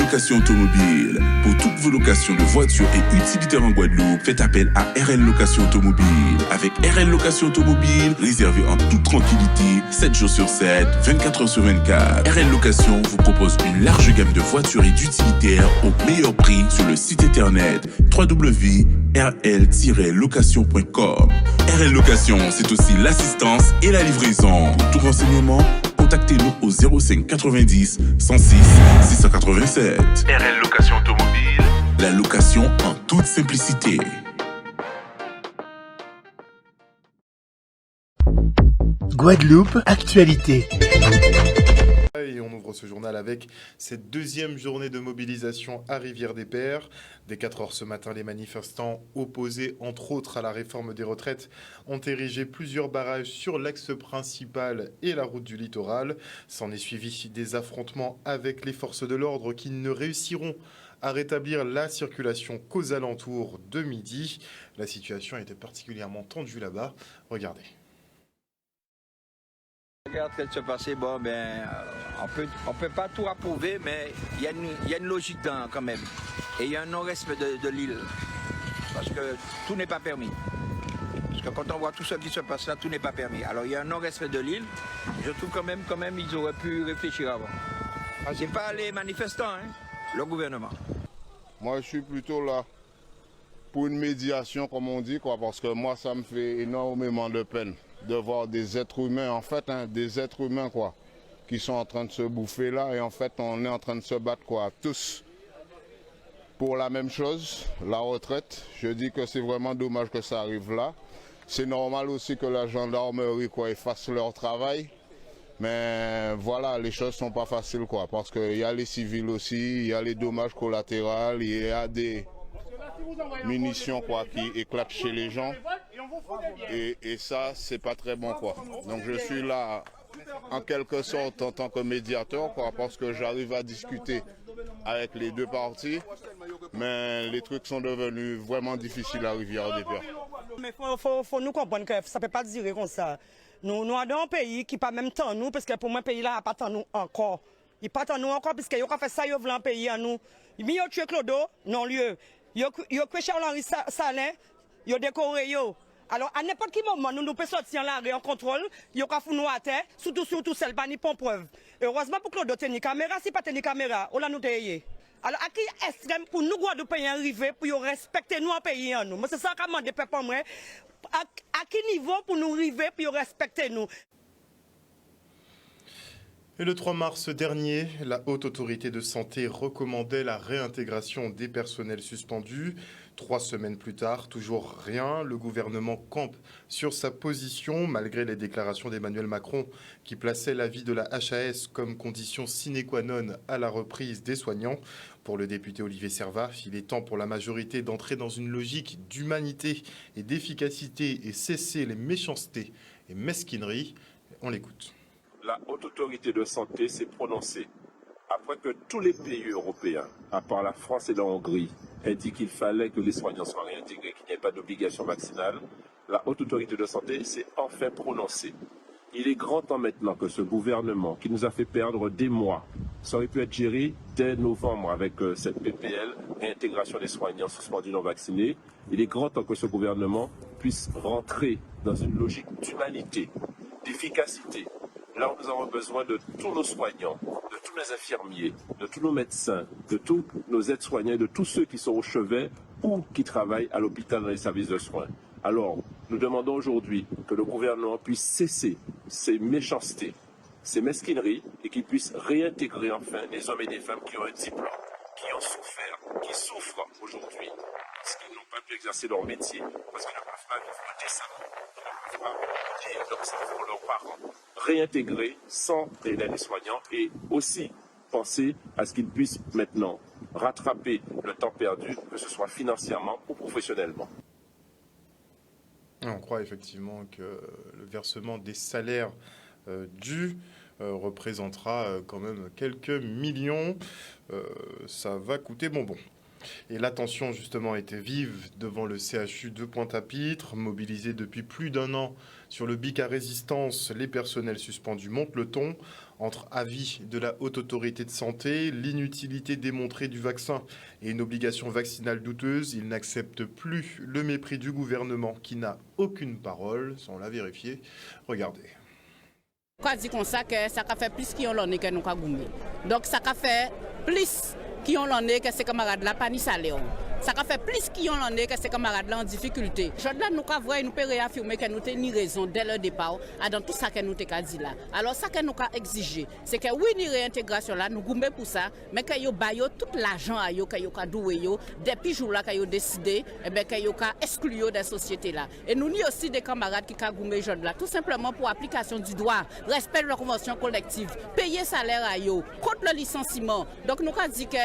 Location Automobile. Pour toutes vos locations de voitures et utilitaires en Guadeloupe, faites appel à RL Location Automobile. Avec RL Location Automobile, réservez en toute tranquillité, 7 jours sur 7, 24 heures sur 24. RL Location vous propose une large gamme de voitures et d'utilitaires au meilleur prix sur le site internet www.rl-location.com. RL Location, c'est aussi l'assistance et la livraison. Pour tout renseignement, contactez-nous au 05 90 106 687. RL Location Automobile, la location en toute simplicité. Guadeloupe, actualité. Et on ouvre ce journal avec cette deuxième journée de mobilisation à Rivière-des-Pères. Dès 4 heures ce matin, les manifestants opposés, entre autres, à la réforme des retraites, ont érigé plusieurs barrages sur l'axe principal et la route du littoral. S'en est suivi des affrontements avec les forces de l'ordre qui ne réussiront à rétablir la circulation qu'aux alentours de midi. La situation était particulièrement tendue là-bas. Regardez. Regarde ce qui se passait, bon, on peut pas tout approuver, mais il y a une logique dans, quand même. Et il y a un non-respect de l'île. Parce que tout n'est pas permis. Parce que quand on voit tout ce qui se passe là, tout n'est pas permis. Alors il y a un non-respect de l'île. Je trouve quand même, ils auraient pu réfléchir avant. C'est pas les manifestants, hein, le gouvernement. Moi, je suis plutôt là pour une médiation, comme on dit, quoi, parce que moi, ça me fait énormément de peine de voir des êtres humains, en fait, des êtres humains, quoi, qui sont en train de se bouffer là, et en fait, on est en train de se battre, quoi, tous pour la même chose, la retraite. Je dis que c'est vraiment dommage que ça arrive là. C'est normal aussi que la gendarmerie, quoi, ils fassent leur travail, mais voilà, les choses sont pas faciles, quoi, parce qu'il y a les civils aussi, il y a les dommages collatéraux, il y a des munitions, quoi, qui éclatent chez les gens, et ça, c'est pas très bon, quoi. Donc je suis là en quelque sorte en tant que médiateur, quoi, parce que j'arrive à discuter avec les deux parties, mais les trucs sont devenus vraiment difficiles à Rivière-des-Pères. Mais faut nous comprendre que ça peut pas durer comme ça. Nous avons un pays qui pas même temps nous, parce que pour moi, le pays là n'a pas tant nous encore. Il pas tant nous encore, parce qu'ils ont fait ça, ils veulent un pays à nous. Ils ont tué Clodo, non lieu. Ils ont tué Charles-Henri Salin, ils ont décoré. Alors, à n'importe quel moment, nous pouvons sortir en l'arrêt en contrôle, ils ont fait nous à terre, surtout celle qui n'a pas de preuve. Heureusement pour Clodo, il y a une caméra, si pas de caméra, on l'a nous payé. Alors, à qui est-ce pour nous, Guadeloupéens, arriver pour respecter nous en pays en nous? Moi, c'est ça que je demande pour moi. À quel niveau pour nous arriver pour respecter nous? Et le 3 mars dernier, la Haute Autorité de Santé recommandait la réintégration des personnels suspendus. 3 semaines plus tard, toujours rien. Le gouvernement campe sur sa position, malgré les déclarations d'Emmanuel Macron qui plaçait la vie de la HAS comme condition sine qua non à la reprise des soignants. Pour le député Olivier Servat, il est temps pour la majorité d'entrer dans une logique d'humanité et d'efficacité et cesser les méchancetés et mesquineries. On l'écoute. La Haute Autorité de Santé s'est prononcée après que tous les pays européens, à part la France et la Hongrie, aient dit qu'il fallait que les soignants soient réintégrés, qu'il n'y ait pas d'obligation vaccinale. La Haute Autorité de Santé s'est enfin prononcée. Il est grand temps maintenant que ce gouvernement, qui nous a fait perdre des mois, ça aurait pu être géré dès novembre avec cette PPL, réintégration des soignants suspendus non vaccinés. Il est grand temps que ce gouvernement puisse rentrer dans une logique d'humanité, d'efficacité. Là où nous avons besoin de tous nos soignants, de tous nos infirmiers, de tous nos médecins, de tous nos aides-soignants, de tous ceux qui sont au chevet ou qui travaillent à l'hôpital dans les services de soins. Alors, nous demandons aujourd'hui que le gouvernement puisse cesser ces méchancetés, ces mesquineries et qu'il puisse réintégrer enfin les hommes et les femmes qui ont un diplôme, qui ont souffert, qui souffrent aujourd'hui parce qu'ils n'ont pas pu exercer leur métier, parce qu'ils ne peuvent pas vivre décemment, ils ne peuvent pas dire leurs enfants, leurs parents. Réintégrer sans aider les soignants et aussi penser à ce qu'ils puissent maintenant rattraper le temps perdu, que ce soit financièrement ou professionnellement. On croit effectivement que le versement des salaires dus représentera quand même quelques millions. Ça va coûter bonbon. Et l'attention justement était vive devant le CHU de Pointe-à-Pitre, mobilisé depuis plus d'1 an sur le BIC à résistance. Les personnels suspendus montent le ton. Entre avis de la Haute Autorité de Santé, l'inutilité démontrée du vaccin et une obligation vaccinale douteuse, il n'accepte plus le mépris du gouvernement qui n'a aucune parole, sans la vérifier. Regardez. Quoi dit comme ça que ça a fait plus qui ont l'année que nous avons goumé. Donc ça a fait plus qui ont l'année que ces camarades là pas ni salaire. Ça a fait plus qui ont l'année que ces camarades là en difficulté. Aujourd'hui nous avons voir nous peut réaffirmer que nous avons raison dès le départ dans tout ça que nous avons dit là. Alors ça que nous avons exigé, c'est que oui ni réintégration là nous goumé pour ça, mais que yo bayo tout l'argent à yo que yo ka doué yo depuis jour là que yo décidé et ben que yo ka exclu des sociétés là. Et nous ni aussi des camarades qui ka goumé aujourd'hui là tout simplement pour application du droit, respect de la convention collective, payer salaire à yo, contre le licenciement. Donc nous avons dit que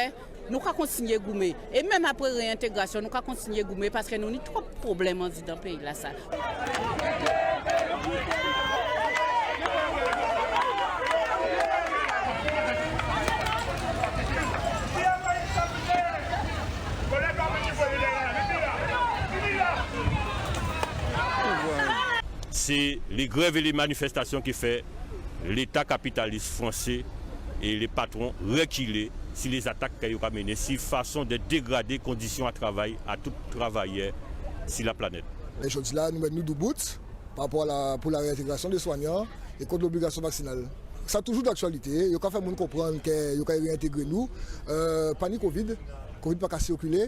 nous avons continué à goumer. Et même après réintégration, nous avons continué à goumer parce que nous avons trop de problèmes dans le pays. Là, ça. C'est les grèves et les manifestations qui font l'État capitaliste français et les patrons reculer si les attaques qu'ils ont menées, si façon de dégrader les conditions de travail à tout travailleur sur la planète. Les choses là, nous mettons debout par rapport pour la réintégration des soignants et contre l'obligation vaccinale. Ça a toujours d'actualité. Il faut faire comprendre qu'il faut réintégrer nous. Pas ni Covid pas qu'à circuler.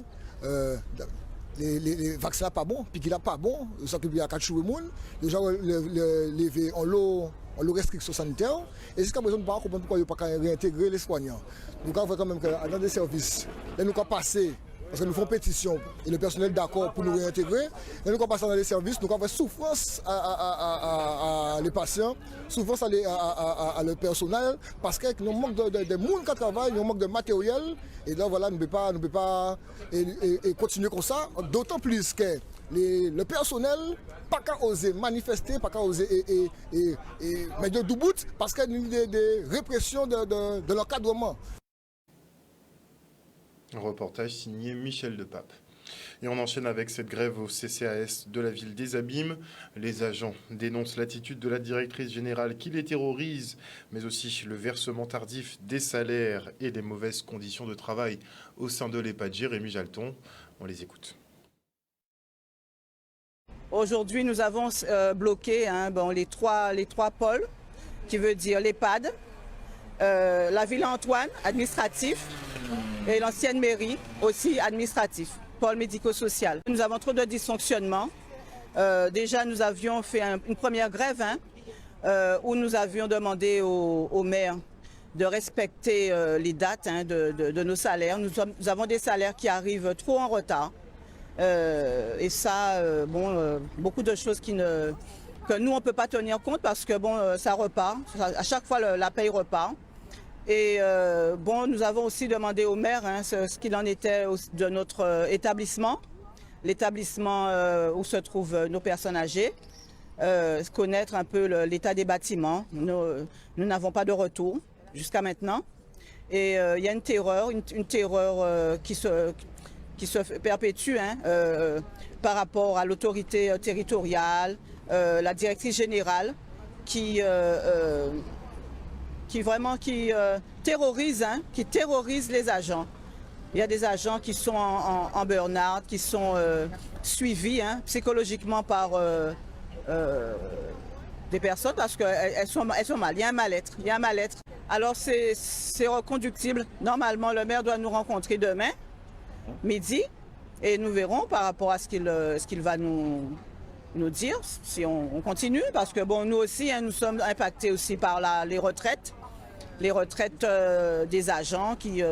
Les vaccins pas bons, puis qu'il a pas bon, ça qu'il y a 4 jours monde. Les gens lever en l'eau. On a restrictions sanitaires et jusqu'à présent, nous ne pouvons pas comprendre pourquoi il n'y a pas réintégrer les soignants. Nous avons quand même dans des services, là, nous avons passé, parce que nous faisons pétition et le personnel d'accord pour nous réintégrer. Et nous avons passé dans les services, nous avons fait souffrance à les patients, souffrance à le personnel, parce qu'il y a un manque de monde qui travaille, il y a un manque de matériel. Et là, voilà, nous ne pouvons pas et continuer comme ça, d'autant plus que le personnel pas qu'à oser manifester, pas qu'à oser mais de debout parce qu'il y a des répressions de l'encadrement. Un reportage signé Michel Depape. Et on enchaîne avec cette grève au CCAS de la ville des Abîmes. Les agents dénoncent l'attitude de la directrice générale qui les terrorise, mais aussi le versement tardif des salaires et les mauvaises conditions de travail au sein de l'EHPAD Jérémy Jalton. On les écoute. Aujourd'hui, nous avons bloqué les trois pôles, qui veut dire l'EHPAD, la Ville Antoine, administratif, et l'ancienne mairie, aussi administratif, pôle médico-social. Nous avons trop de dysfonctionnements. Déjà, nous avions fait une première grève où nous avions demandé au maire de respecter les dates de nos salaires. Nous avons des salaires qui arrivent trop en retard. Et ça, beaucoup de choses que nous, on ne peut pas tenir compte parce que ça repart. À chaque fois, la paye repart. Et nous avons aussi demandé au maire ce qu'il en était de notre établissement, l'établissement où se trouvent nos personnes âgées, connaître un peu l'état des bâtiments. Nous n'avons pas de retour jusqu'à maintenant. Et il y a une terreur qui se perpétue par rapport à l'autorité territoriale, la directrice générale qui terrorise les agents. Il y a des agents qui sont en burn-out, qui sont suivis psychologiquement par des personnes parce qu'elles sont mal. Il y a un mal-être. Alors c'est reconductible. Normalement, le maire doit nous rencontrer demain, midi, et nous verrons par rapport à ce qu'il va nous dire si on continue. Parce que nous aussi, nous sommes impactés aussi par les retraites des agents qui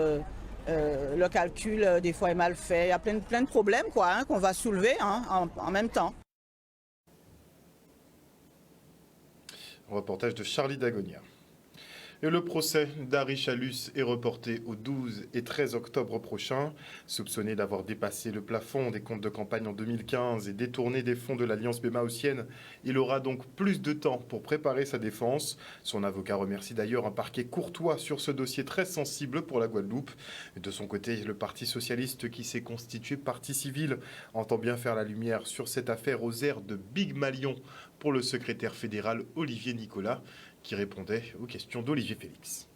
le calcul des fois est mal fait. Il y a plein de problèmes qu'on va soulever en même temps. Reportage de Charlie Dagonia. Et le procès d'Harry Chalus est reporté au 12 et 13 octobre prochain. Soupçonné d'avoir dépassé le plafond des comptes de campagne en 2015 et détourné des fonds de l'Alliance bémaotienne, il aura donc plus de temps pour préparer sa défense. Son avocat remercie d'ailleurs un parquet courtois sur ce dossier très sensible pour la Guadeloupe. De son côté, le Parti socialiste, qui s'est constitué partie civile, entend bien faire la lumière sur cette affaire aux airs de Big Malion pour le secrétaire fédéral Olivier Nicolas. qui répondait aux questions d'Olivier Félix.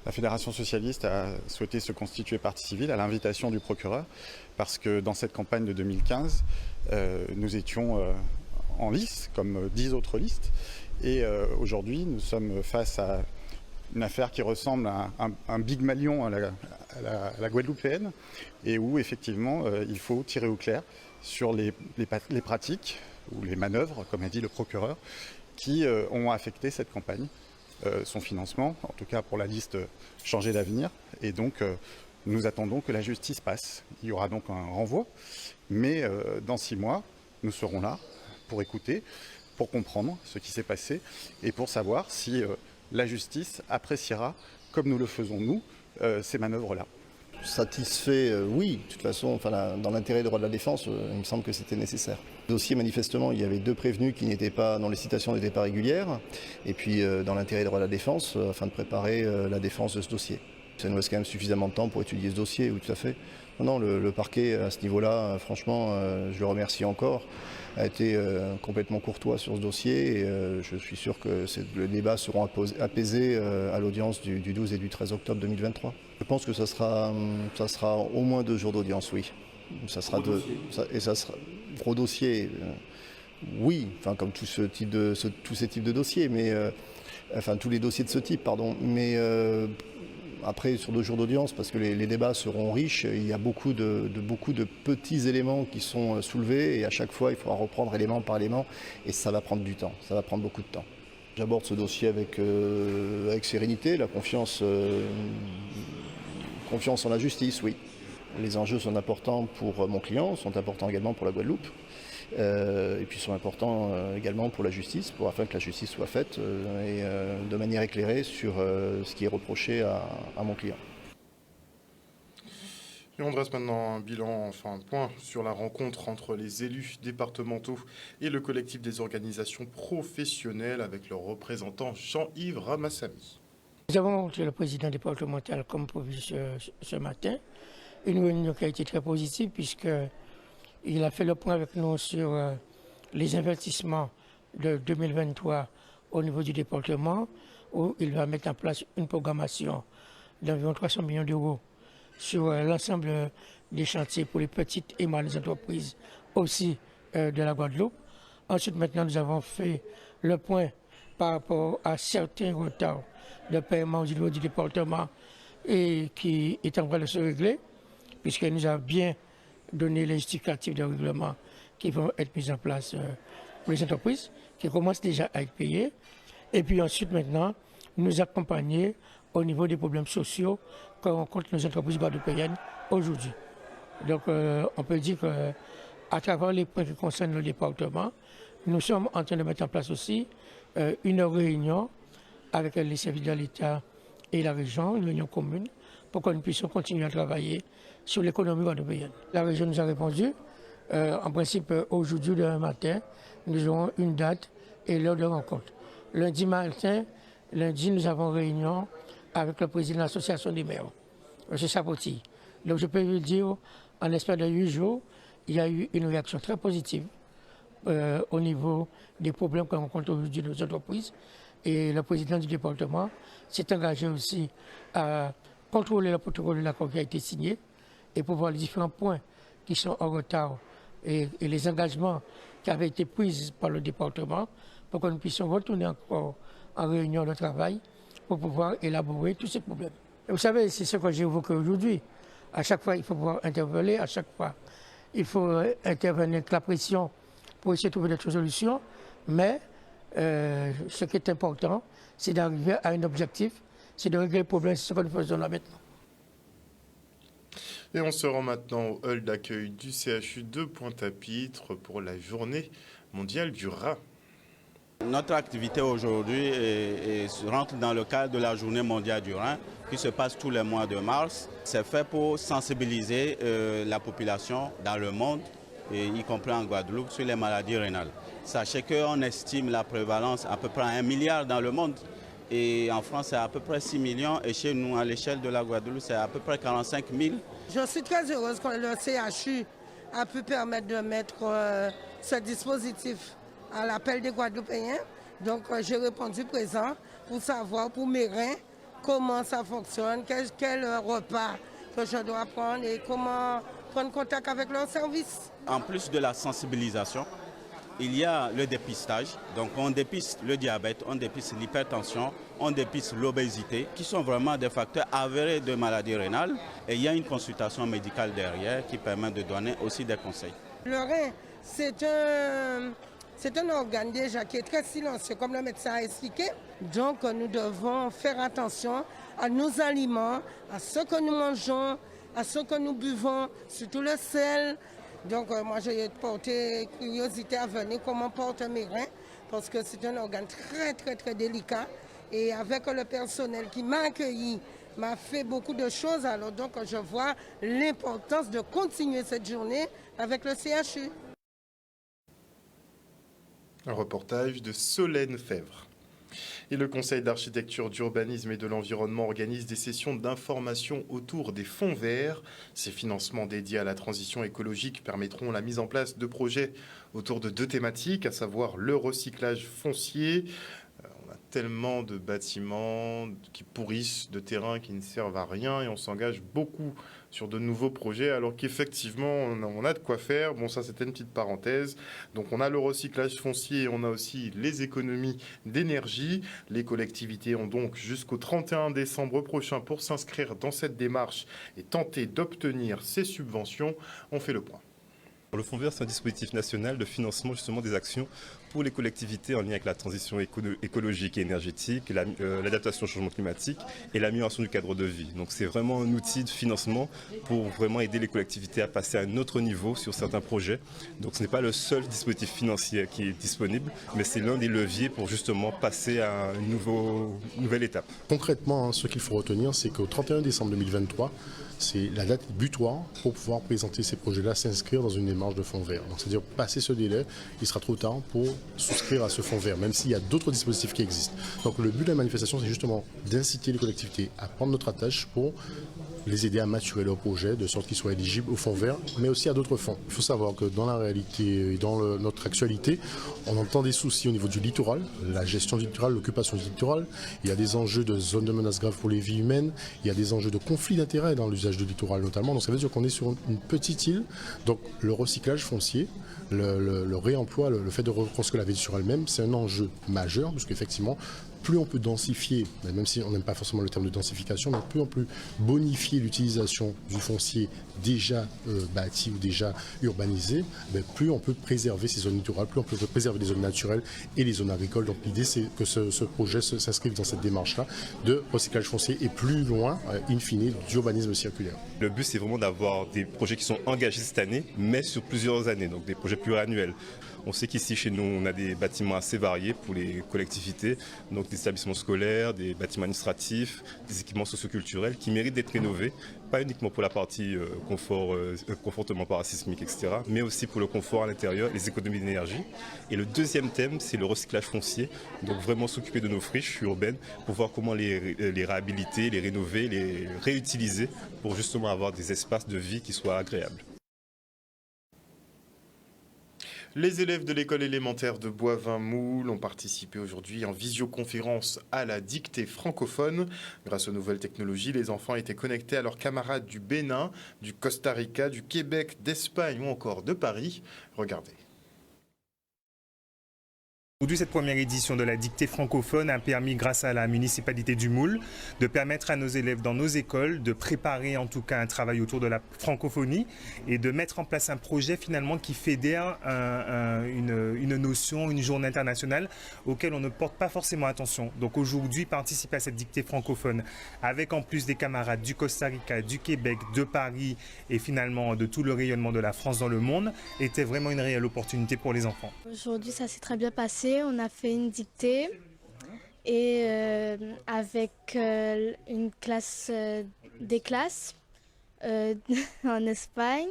La Fédération socialiste a souhaité se constituer partie civile à l'invitation du procureur parce que dans cette campagne de 2015, nous étions en lice, comme 10 autres listes. Et aujourd'hui, nous sommes face à une affaire qui ressemble à un Big Malion à la guadeloupéenne et où effectivement il faut tirer au clair sur les pratiques ou les manœuvres, comme a dit le procureur, qui ont affecté cette campagne. Son financement, en tout cas pour la liste Changer d'avenir. Et donc, nous attendons que la justice passe. Il y aura donc un renvoi, mais dans 6 mois, nous serons là pour écouter, pour comprendre ce qui s'est passé et pour savoir si la justice appréciera, comme nous le faisons nous, ces manœuvres-là. Satisfait, oui. De toute façon, dans l'intérêt des droits de la défense, il me semble que c'était nécessaire. Le dossier, manifestement, il y avait 2 prévenus qui n'étaient pas, dont les citations n'étaient pas régulières. Et puis, dans l'intérêt des droits de la défense, afin de préparer la défense de ce dossier. Ça nous laisse quand même suffisamment de temps pour étudier ce dossier, oui, tout à fait. Non, le parquet, à ce niveau-là, franchement, je le remercie encore, a été complètement courtois sur ce dossier. Et je suis sûr que les débats seront apaisés à l'audience du 12 et du 13 octobre 2023. Je pense que ça sera au moins 2 jours d'audience, oui. Ça sera gros dossier, oui, comme tous ces types de dossiers, mais tous les dossiers de ce type, pardon. Mais après, sur 2 jours d'audience, parce que les débats seront riches, il y a beaucoup de petits éléments qui sont soulevés et à chaque fois, il faudra reprendre élément par élément et ça va prendre du temps, ça va prendre beaucoup de temps. J'aborde ce dossier avec sérénité, la confiance en la justice, oui. Les enjeux sont importants pour mon client, sont importants également pour la Guadeloupe, et puis sont importants également pour la justice, afin que la justice soit faite et de manière éclairée sur ce qui est reproché à mon client. Et on dresse maintenant un point sur la rencontre entre les élus départementaux et le collectif des organisations professionnelles avec leur représentant Jean-Yves Ramassamy. Nous avons rencontré le président départemental comme prévu ce matin. Une réunion qui a été très positive puisqu'il a fait le point avec nous sur les investissements de 2023 au niveau du département où il va mettre en place une programmation d'environ 300 millions d'euros sur l'ensemble des chantiers pour les petites et moyennes entreprises aussi de la Guadeloupe. Ensuite, maintenant, nous avons fait le point par rapport à certains retards de paiement au niveau du département et qui est en train de se régler, puisqu'elle nous a bien donné les justificatifs de règlement qui vont être mis en place pour les entreprises, qui commencent déjà à être payées. Et puis ensuite, maintenant, nous accompagner au niveau des problèmes sociaux que rencontrent nos entreprises guadeloupéennes aujourd'hui. Donc, on peut dire qu'à travers les points qui concernent le département, nous sommes en train de mettre en place aussi une réunion avec les services de l'État et la région, une réunion commune, pour que nous puissions continuer à travailler sur l'économie guadeloupéenne. La région nous a répondu. En principe, aujourd'hui, demain matin, nous aurons une date et l'heure de rencontre. Lundi matin, nous avons réunion avec le président de l'association des maires, M. Sapoti. Donc je peux vous dire, en l'espace de 8 jours, il y a eu une réaction très positive au niveau des problèmes que rencontrent aujourd'hui nos entreprises. Et le président du département s'est engagé aussi à contrôler le protocole de l'accord qui a été signé et pour voir les différents points qui sont en retard et les engagements qui avaient été pris par le département pour que nous puissions retourner encore en réunion de travail pour pouvoir élaborer tous ces problèmes. Et vous savez, c'est ce que j'ai évoqué aujourd'hui. À chaque fois, il faut pouvoir intervenir, à chaque fois, il faut intervenir avec la pression pour essayer de trouver des solutions, mais ce qui est important, c'est d'arriver à un objectif, c'est de régler le problème, c'est ce que nous faisons là maintenant. Et on se rend maintenant au hall d'accueil du CHU de Pointe-à-Pitre pour la journée mondiale du rat. Notre activité aujourd'hui rentre dans le cadre de la journée mondiale du rein qui se passe tous les mois de mars. C'est fait pour sensibiliser la population dans le monde, y compris en Guadeloupe, sur les maladies rénales. Sachez qu'on estime la prévalence à peu près à 1 milliard dans le monde. Et en France, c'est à peu près 6 millions. Et chez nous, à l'échelle de la Guadeloupe, c'est à peu près 45 000. Je suis très heureuse que le CHU a pu permettre de mettre ce dispositif à l'appel des Guadeloupéens. Donc, j'ai répondu présent pour savoir pour mes reins comment ça fonctionne, quel repas que je dois prendre et comment prendre contact avec leur service. En plus de la sensibilisation, il y a le dépistage. Donc on dépiste le diabète, on dépiste l'hypertension, on dépiste l'obésité, qui sont vraiment des facteurs avérés de maladies rénales. Et il y a une consultation médicale derrière qui permet de donner aussi des conseils. Le rein, c'est un organe déjà qui est très silencieux, comme le médecin a expliqué. Donc nous devons faire attention à nos aliments, à ce que nous mangeons, à ce que nous buvons, surtout le sel. Donc moi j'ai porté curiosité à venir comment portent mes reins, parce que c'est un organe très délicat. Et avec le personnel qui m'a accueilli, m'a fait beaucoup de choses. Alors donc je vois l'importance de continuer cette journée avec le CHU. Un reportage de Solène Fèvre. Et le Conseil d'architecture, d'urbanisme et de l'environnement organise des sessions d'information autour des fonds verts. Ces financements dédiés à la transition écologique permettront la mise en place de projets autour de 2 thématiques, à savoir le recyclage foncier. On a tellement de bâtiments qui pourrissent, de terrains qui ne servent à rien, et on s'engage beaucoup sur de nouveaux projets, alors qu'effectivement, on a de quoi faire. Bon, ça, c'était une petite parenthèse. Donc, on a le recyclage foncier, on a aussi les économies d'énergie. Les collectivités ont donc jusqu'au 31 décembre prochain pour s'inscrire dans cette démarche et tenter d'obtenir ces subventions. On fait le point. Le Fonds vert, c'est un dispositif national de financement justement des actions pour les collectivités en lien avec la transition écologique et énergétique, l'adaptation au changement climatique et l'amélioration du cadre de vie. Donc c'est vraiment un outil de financement pour vraiment aider les collectivités à passer à un autre niveau sur certains projets. Donc ce n'est pas le seul dispositif financier qui est disponible, mais c'est l'un des leviers pour justement passer à une nouvelle étape. Concrètement, ce qu'il faut retenir, c'est qu'au 31 décembre 2023, c'est la date butoir pour pouvoir présenter ces projets-là, s'inscrire dans une démarche de fonds vert. Donc c'est-à-dire passer ce délai, il sera trop tard pour souscrire à ce fonds vert, même s'il y a d'autres dispositifs qui existent. Donc le but de la manifestation, c'est justement d'inciter les collectivités à prendre notre attache pour les aider à maturer leurs projets, de sorte qu'ils soient éligibles au fonds vert, mais aussi à d'autres fonds. Il faut savoir que dans la réalité et dans notre actualité, on entend des soucis au niveau du littoral, la gestion du littoral, l'occupation du littoral. Il y a des enjeux de zones de menace grave pour les vies humaines, il y a des enjeux de conflits d'intérêts dans l'usage du littoral notamment. Donc ça veut dire qu'on est sur une petite île. Donc le recyclage foncier, le réemploi, le fait de reconstruire la ville sur elle-même, c'est un enjeu majeur, parce qu'effectivement, plus on peut densifier, même si on n'aime pas forcément le terme de densification, mais plus on peut bonifier l'utilisation du foncier déjà bâti ou déjà urbanisé, plus on peut préserver ces zones littorales, plus on peut préserver les zones naturelles et les zones agricoles. Donc l'idée, c'est que ce projet s'inscrive dans cette démarche-là de recyclage foncier et plus loin, in fine, d'urbanisme circulaire. Le but, c'est vraiment d'avoir des projets qui sont engagés cette année, mais sur plusieurs années, donc des projets pluriannuels. On sait qu'ici, chez nous, on a des bâtiments assez variés pour les collectivités, donc des établissements scolaires, des bâtiments administratifs, des équipements socioculturels qui méritent d'être rénovés, pas uniquement pour la partie confortement parasismique, etc., mais aussi pour le confort à l'intérieur, les économies d'énergie. Et le deuxième thème, c'est le recyclage foncier, donc vraiment s'occuper de nos friches urbaines pour voir comment les réhabiliter, les rénover, les réutiliser pour justement avoir des espaces de vie qui soient agréables. Les élèves de l'école élémentaire de Boivin-Moule ont participé aujourd'hui en visioconférence à la dictée francophone. Grâce aux nouvelles technologies, les enfants étaient connectés à leurs camarades du Bénin, du Costa Rica, du Québec, d'Espagne ou encore de Paris. Regardez. Aujourd'hui, cette première édition de la dictée francophone a permis, grâce à la municipalité du Moule, de permettre à nos élèves dans nos écoles de préparer en tout cas un travail autour de la francophonie et de mettre en place un projet finalement qui fédère une notion, une journée internationale auquel on ne porte pas forcément attention. Donc aujourd'hui, participer à cette dictée francophone avec en plus des camarades du Costa Rica, du Québec, de Paris et finalement de tout le rayonnement de la France dans le monde était vraiment une réelle opportunité pour les enfants. Aujourd'hui, ça s'est très bien passé. On a fait une dictée et avec une classe, des classes en Espagne,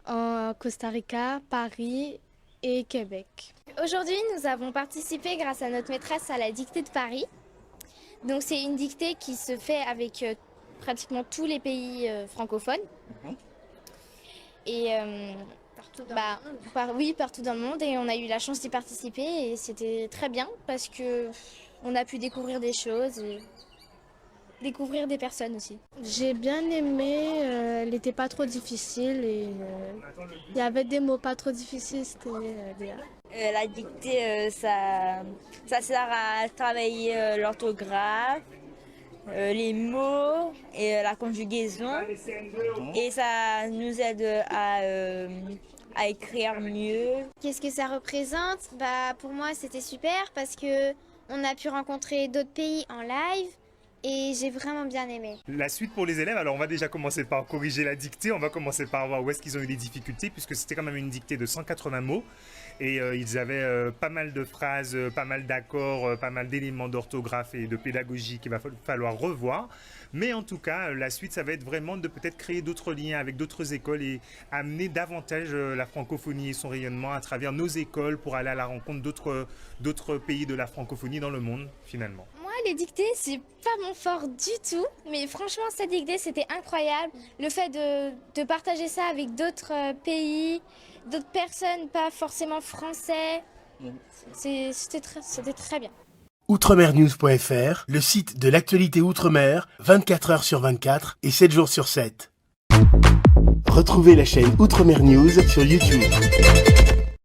en Costa Rica, Paris et Québec. Aujourd'hui, nous avons participé grâce à notre maîtresse à la dictée de Paris. Donc c'est une dictée qui se fait avec pratiquement tous les pays francophones. Et partout dans le monde, et on a eu la chance d'y participer et c'était très bien parce que on a pu découvrir des choses, découvrir des personnes aussi. J'ai bien aimé, elle n'était pas trop difficile et il y avait des mots pas trop difficiles, c'était bien. La dictée, ça sert à travailler l'orthographe, les mots et la conjugaison. Et ça nous aide à écrire mieux. Qu'est-ce que ça représente ? Pour moi, c'était super parce qu'on a pu rencontrer d'autres pays en live. Et j'ai vraiment bien aimé. La suite pour les élèves, alors on va déjà commencer par corriger la dictée, on va commencer par voir où est-ce qu'ils ont eu des difficultés, puisque c'était quand même une dictée de 180 mots, et ils avaient pas mal de phrases, pas mal d'accords, pas mal d'éléments d'orthographe et de pédagogie qu'il va falloir revoir. Mais en tout cas, la suite, ça va être vraiment de peut-être créer d'autres liens avec d'autres écoles et amener davantage la francophonie et son rayonnement à travers nos écoles pour aller à la rencontre d'autres pays de la francophonie dans le monde, finalement. Les dictées, c'est pas mon fort du tout, mais franchement, cette dictée, c'était incroyable. Le fait de partager ça avec d'autres pays, d'autres personnes, pas forcément français, c'était très bien. Outremernews.fr, le site de l'actualité Outre-mer, 24 heures sur 24 et 7 jours sur 7. Retrouvez la chaîne Outremer News sur YouTube.